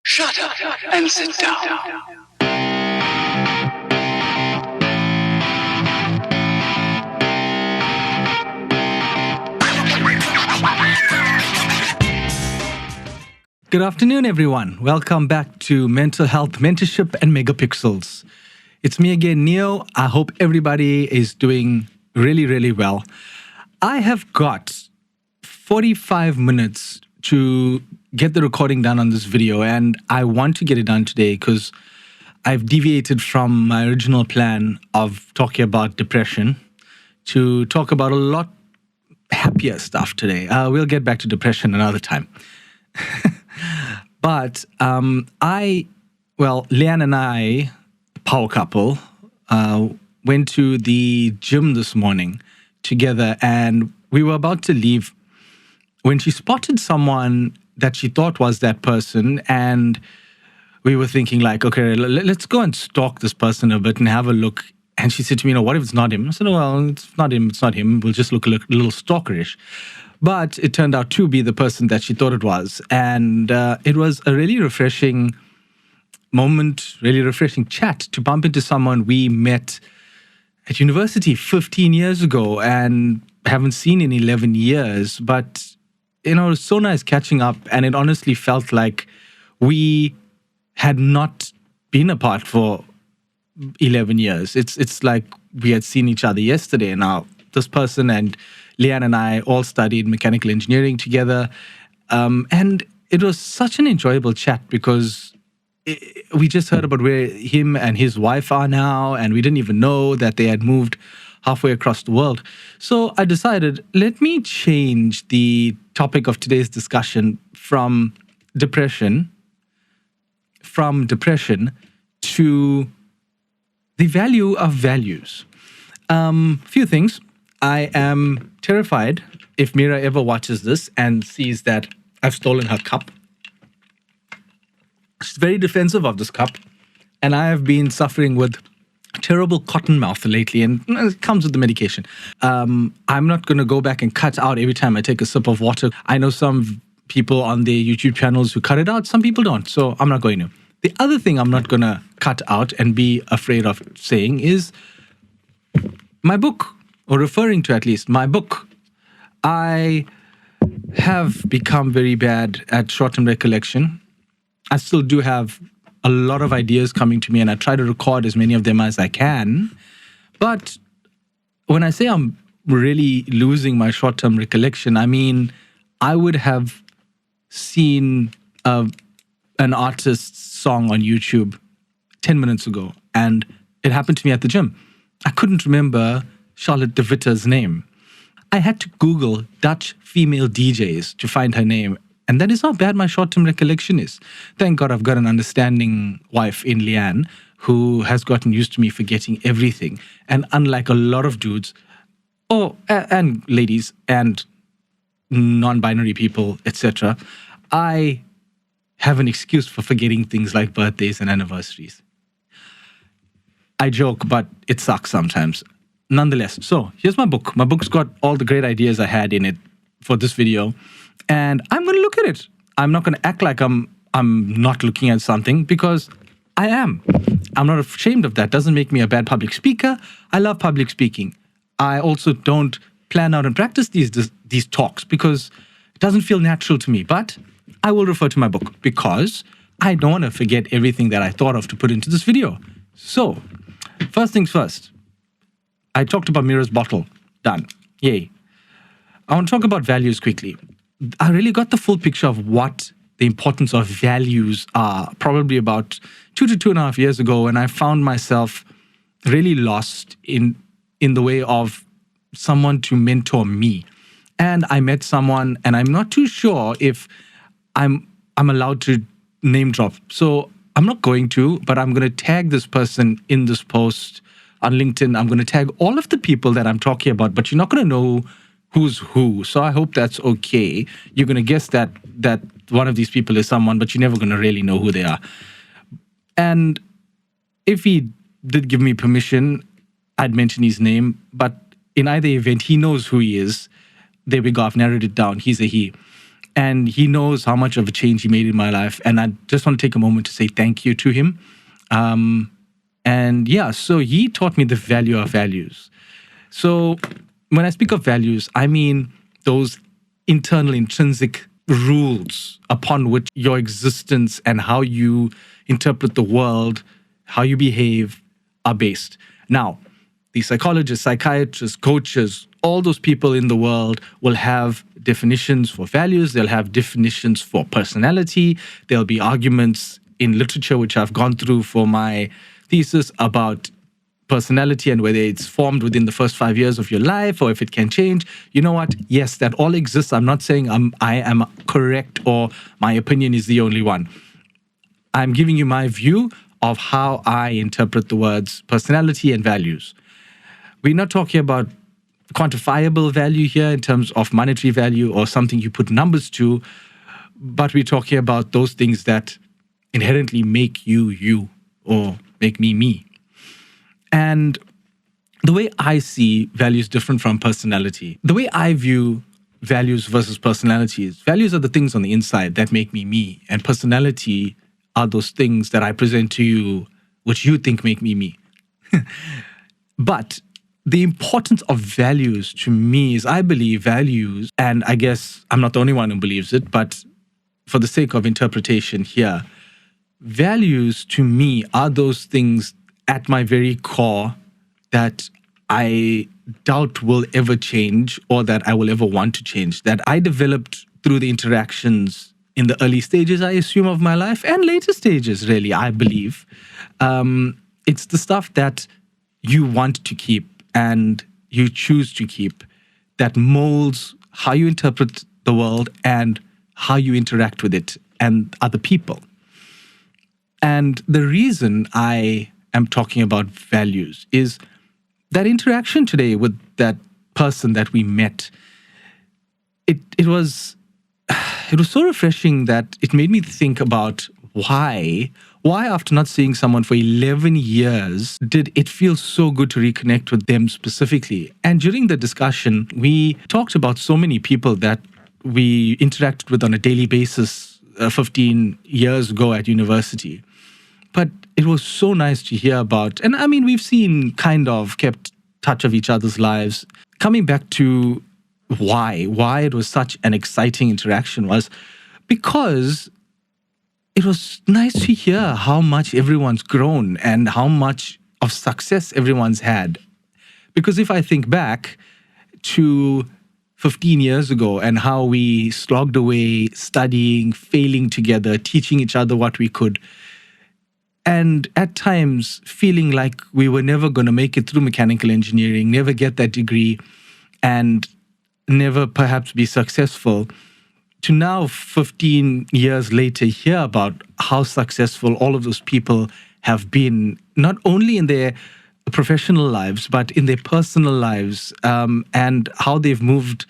Shut up and sit down. Good afternoon, everyone. Welcome back to Mental Health Mentorship and Megapixels. It's me again, Neo. I hope everybody is doing really, really well. I have got 45 minutes to get the recording done on this video, and I want to get it done today because I've deviated from my original plan of talking about depression to talk about a lot happier stuff today. We'll get back to depression another time. But Leanne and I, power couple, went to the gym this morning together, and we were about to leave when she spotted someone that she thought was that person, and we were thinking like, okay, let's go and stalk this person a bit and have a look. And she said to me, what if it's not him? I said, well, it's not him. We'll just look a little stalkerish. But it turned out to be the person that she thought it was. And it was a really refreshing moment, really refreshing chat to bump into someone we met at university 15 years ago and haven't seen in 11 years. But, it was so nice catching up. And it honestly felt like we had not been apart for 11 years. It's like we had seen each other yesterday. Now, this person and Leanne and I all studied mechanical engineering together. And it was such an enjoyable chat because we just heard about where him and his wife are now, and we didn't even know that they had moved halfway across the world. So I decided, let me change the topic of today's discussion from depression to the value of values. Few things. I am terrified if Mira ever watches this and sees that I've stolen her cup. She's very defensive of this cup, and I have been suffering with terrible cotton mouth lately, and it comes with the medication. I'm not going to go back and cut out every time I take a sip of water. I know some people on their YouTube channels who cut it out. Some people don't, so I'm not going to. The other thing I'm not going to cut out and be afraid of saying is my book, or referring to at least my book. I have become very bad at short-term recollection. I still do have a lot of ideas coming to me, and I try to record as many of them as I can. But when I say I'm really losing my short-term recollection, I mean I would have seen an artist's song on YouTube 10 minutes ago, and it happened to me at the gym. I couldn't remember Charlotte de Vitte's name. I had to Google Dutch female DJs to find her name, and that is how bad my short-term recollection is. Thank God I've got an understanding wife in Leanne who has gotten used to me forgetting everything. And unlike a lot of dudes, and ladies, and non-binary people, etc., I have an excuse for forgetting things like birthdays and anniversaries. I joke, but it sucks sometimes. Nonetheless, so here's my book. My book's got all the great ideas I had in it for this video, and I'm going to look at it. I'm not going to act like I'm not looking at something, because I am. I'm not ashamed of that. Doesn't make me a bad public speaker. I love public speaking. I also don't plan out and practice these talks because it doesn't feel natural to me. But I will refer to my book because I don't want to forget everything that I thought of to put into this video. So, first things first. I talked about Mira's bottle. Done. Yay. I want to talk about values quickly. I really got the full picture of what the importance of values are probably about 2 to 2.5 years ago, when I found myself really lost in the way of someone to mentor me. And I met someone, and I'm not too sure if I'm allowed to name drop. So I'm not going to, but I'm going to tag this person in this post on LinkedIn. I'm going to tag all of the people that I'm talking about, but you're not going to know who's who. So I hope that's okay. You're going to guess that one of these people is someone, but you're never going to really know who they are. And if he did give me permission, I'd mention his name. But in either event, he knows who he is. There we go. I've narrowed it down. He's a he. And he knows how much of a change he made in my life. And I just want to take a moment to say thank you to him. So he taught me the value of values. So when I speak of values, I mean those internal, intrinsic rules upon which your existence and how you interpret the world, how you behave are based. Now, the psychologists, psychiatrists, coaches, all those people in the world will have definitions for values. They'll have definitions for personality. There'll be arguments in literature, which I've gone through for my thesis, about personality and whether it's formed within the first 5 years of your life or if it can change. You know what? Yes, that all exists. I'm not saying I am correct or my opinion is the only one. I'm giving you my view of how I interpret the words personality and values. We're not talking about quantifiable value here in terms of monetary value or something you put numbers to, but we're talking about those things that inherently make you you or make me me. And the way I see values different from personality, the way I view values versus personality is values are the things on the inside that make me me, and personality are those things that I present to you which you think make me me. But the importance of values to me is I believe values, and I guess I'm not the only one who believes it, but for the sake of interpretation here, values to me are those things at my very core that I doubt will ever change or that I will ever want to change, that I developed through the interactions in the early stages, I assume, of my life, and later stages, really, I believe. It's the stuff that you want to keep and you choose to keep that molds how you interpret the world and how you interact with it and other people. And the reason I am talking about values is that interaction today with that person that we met, it was so refreshing that it made me think about why after not seeing someone for 11 years did it feel so good to reconnect with them specifically. And during the discussion, we talked about so many people that we interacted with on a daily basis 15 years ago at university. But it was so nice to hear about, and I mean, we've seen kind of kept touch of each other's lives. Coming back to why it was such an exciting interaction was because it was nice to hear how much everyone's grown and how much of success everyone's had. Because if I think back to 15 years ago and how we slogged away, studying, failing together, teaching each other what we could, and at times feeling like we were never going to make it through mechanical engineering, never get that degree, and never perhaps be successful, to now 15 years later hear about how successful all of those people have been, not only in their professional lives, but in their personal lives, and how they've moved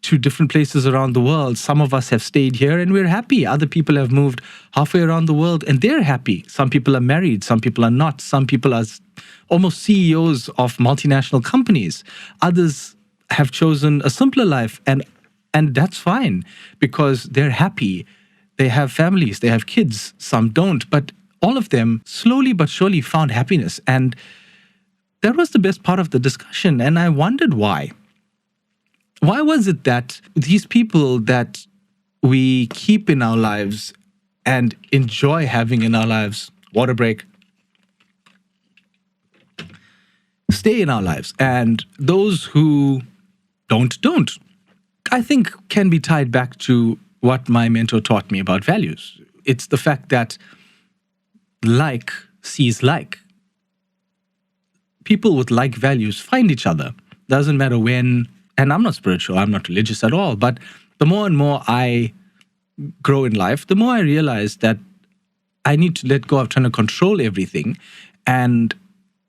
to different places around the world. Some of us have stayed here and we're happy. Other people have moved halfway around the world and they're happy. Some people are married, some people are not. Some people are almost CEOs of multinational companies. Others have chosen a simpler life, and that's fine because they're happy. They have families, they have kids, some don't, but all of them slowly but surely found happiness. And that was the best part of the discussion. And I wondered why. Why was it that these people that we keep in our lives and enjoy having in our lives, water break, stay in our lives, and those who don't, I think can be tied back to what my mentor taught me about values. It's the fact that like sees like. People with like values find each other. Doesn't matter when, and I'm not spiritual, I'm not religious at all, but the more and more I grow in life, the more I realize that I need to let go of trying to control everything, and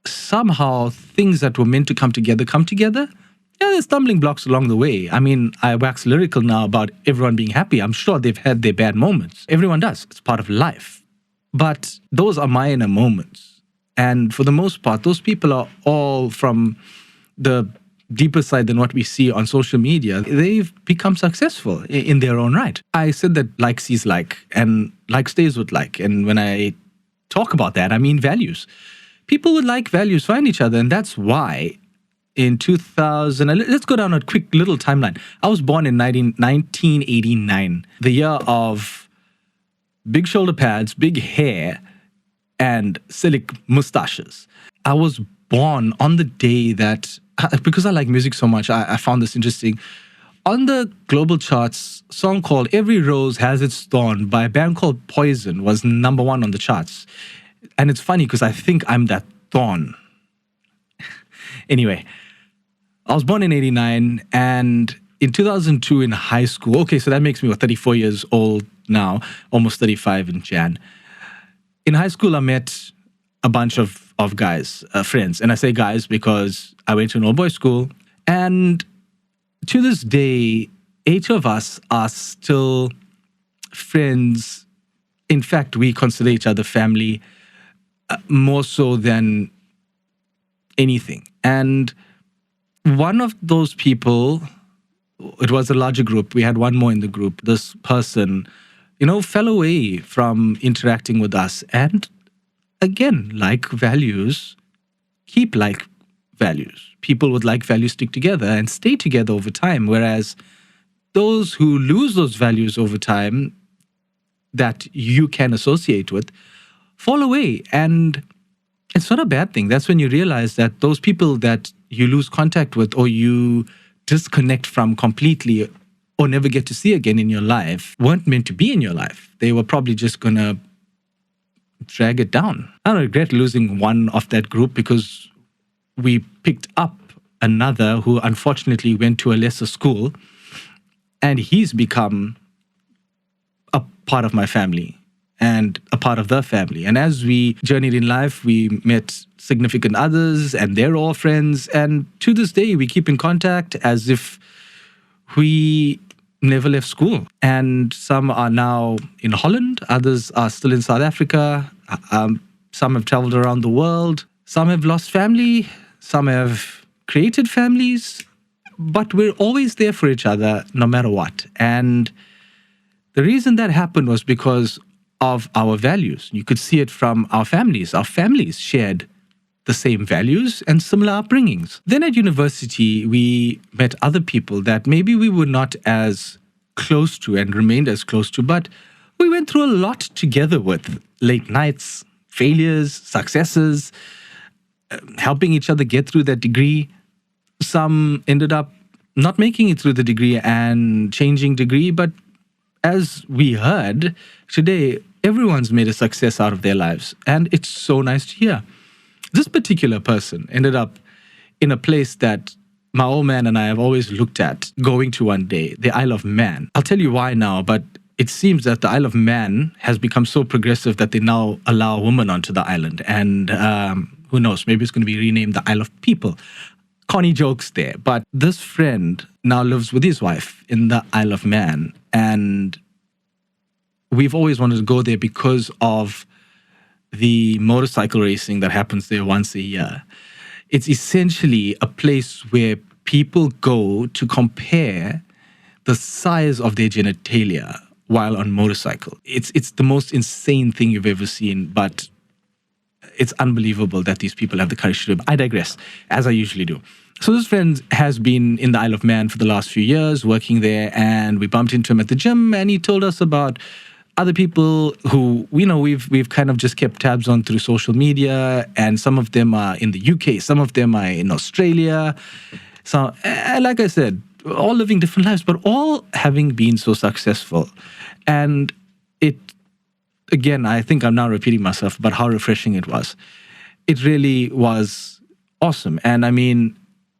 somehow things that were meant to come together come together. Yeah, there's stumbling blocks along the way. I mean, I wax lyrical now about everyone being happy. I'm sure they've had their bad moments. Everyone does. It's part of life. But those are my inner moments. And for the most part, those people are all from the deeper side than what we see on social media, they've become successful in their own right. I said that like sees like, and like stays with like. And when I talk about that, I mean values. People with like values find each other, and that's why in 2000, let's go down a quick little timeline. I was born in 1989, the year of big shoulder pads, big hair, and slick mustaches. I was born on the day that, because I like music so much, I found this interesting. On the global charts, a song called Every Rose Has Its Thorn by a band called Poison was number one on the charts. And it's funny because I think I'm that thorn. Anyway, I was born in 89, and in 2002 in high school, okay, so that makes me 34 years old now, almost 35 in Jan. In high school, I met a bunch of guys, friends. And I say guys because I went to an all-boys school. And to this day, 8 of us are still friends. In fact, we consider each other family more so than anything. And one of those people, it was a larger group. We had one more in the group. This person, fell away from interacting with us. And again, like values keep like values. People with like values stick together and stay together over time. Whereas those who lose those values over time that you can associate with fall away. And it's not a bad thing. That's when you realize that those people that you lose contact with or you disconnect from completely or never get to see again in your life weren't meant to be in your life. They were probably just going to drag it down. I don't regret losing one of that group because we picked up another who unfortunately went to a lesser school, and he's become a part of my family and a part of their family. And as we journeyed in life, we met significant others and they're all friends. And to this day, we keep in contact as if we never left school. And some are now in Holland, others are still in South Africa. Some have traveled around the world. Some have lost family. Some have created families. But we're always there for each other, no matter what. And the reason that happened was because of our values. You could see it from our families. Our families shared the same values and similar upbringings. Then at university, we met other people that maybe we were not as close to and remained as close to, but we went through a lot together with late nights, failures, successes, helping each other get through that degree. Some ended up not making it through the degree and changing degree, but as we heard today, everyone's made a success out of their lives, and it's so nice to hear. This particular person ended up in a place that my old man and I have always looked at going to one day, the Isle of Man. I'll tell you why now, but it seems that the Isle of Man has become so progressive that they now allow women onto the island. And who knows, maybe it's going to be renamed the Isle of People. Connie jokes there. But this friend now lives with his wife in the Isle of Man. And we've always wanted to go there because of the motorcycle racing that happens there once a year. It's essentially a place where people go to compare the size of their genitalia while on motorcycle. It's the most insane thing you've ever seen, but it's unbelievable that these people have the courage to do it. I digress, as I usually do. So this friend has been in the Isle of Man for the last few years, working there, and we bumped into him at the gym, and he told us about other people who, we've kind of just kept tabs on through social media, and some of them are in the UK, some of them are in Australia. So, like I said, all living different lives, but all having been so successful. And it, again, I think I'm now repeating myself, but how refreshing it was. It really was awesome. And I mean,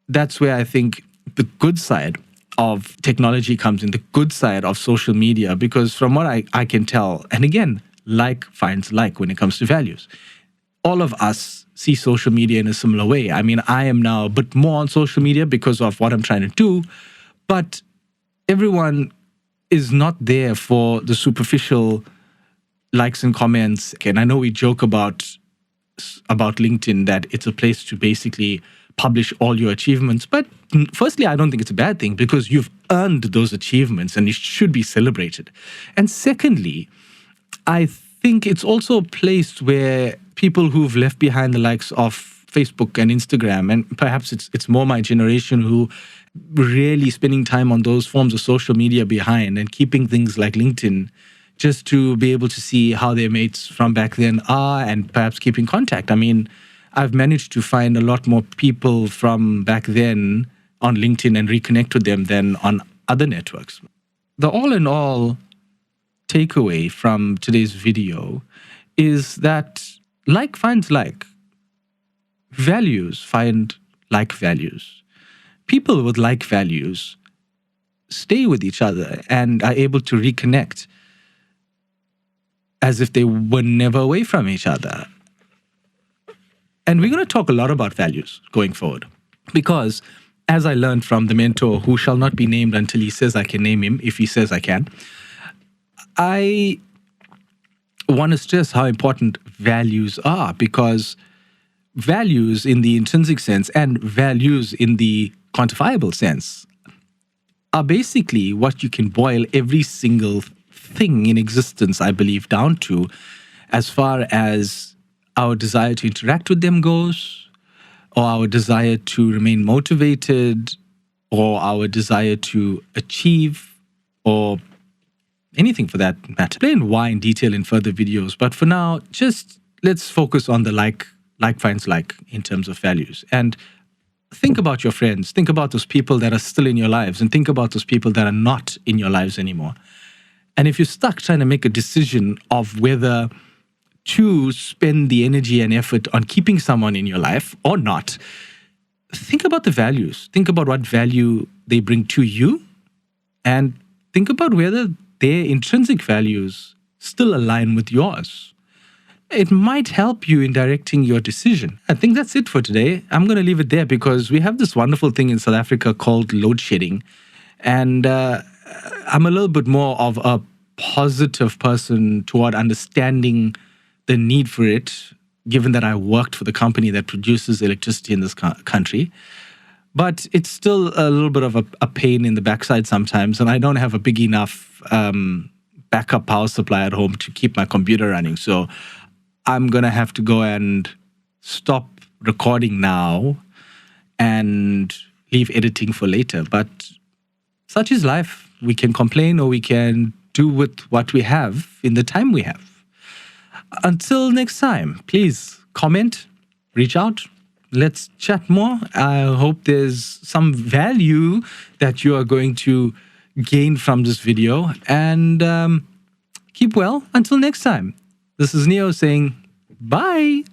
that's where I think the good side of technology comes in, the good side of social media, because from what I can tell, and again, like finds like when it comes to values. All of us see social media in a similar way. I mean, I am now a bit more on social media because of what I'm trying to do, but everyone is not there for the superficial likes and comments. And I know we joke about LinkedIn that it's a place to basically publish all your achievements. But firstly, I don't think it's a bad thing because you've earned those achievements and it should be celebrated. And secondly, I think it's also a place where people who've left behind the likes of Facebook and Instagram, and perhaps it's more my generation who really spending time on those forms of social media behind and keeping things like LinkedIn just to be able to see how their mates from back then are and perhaps keep in contact. I mean, I've managed to find a lot more people from back then on LinkedIn and reconnect with them than on other networks. The all in all takeaway from today's video is that like finds like. Values find like values. People with like values stay with each other and are able to reconnect as if they were never away from each other. And we're going to talk a lot about values going forward because, as I learned from the mentor who shall not be named until he says I can name him, if he says I can, I want to stress how important values are, because values in the intrinsic sense and values in the quantifiable sense are basically what you can boil every single thing in existence, I believe, down to, as far as our desire to interact with them goes, or our desire to remain motivated, or our desire to achieve, or anything for that matter. Explain why in detail in further videos, but for now, just let's focus on the like finds like in terms of values. And think about your friends, think about those people that are still in your lives, and think about those people that are not in your lives anymore. And if you're stuck trying to make a decision of whether to spend the energy and effort on keeping someone in your life or not, think about the values. Think about what value they bring to you, and think about whether their intrinsic values still align with yours. It might help you in directing your decision. I think that's it for today. I'm going to leave it there because we have this wonderful thing in South Africa called load shedding. And I'm a little bit more of a positive person toward understanding the need for it, given that I worked for the company that produces electricity in this country. But it's still a little bit of a pain in the backside sometimes, and I don't have a big enough backup power supply at home to keep my computer running. So I'm going to have to go and stop recording now and leave editing for later. But such is life. We can complain or we can do with what we have in the time we have. Until next time, please comment, reach out. Let's chat more. I hope there's some value that you are going to gain from this video. And keep well until next time. This is Neo saying bye.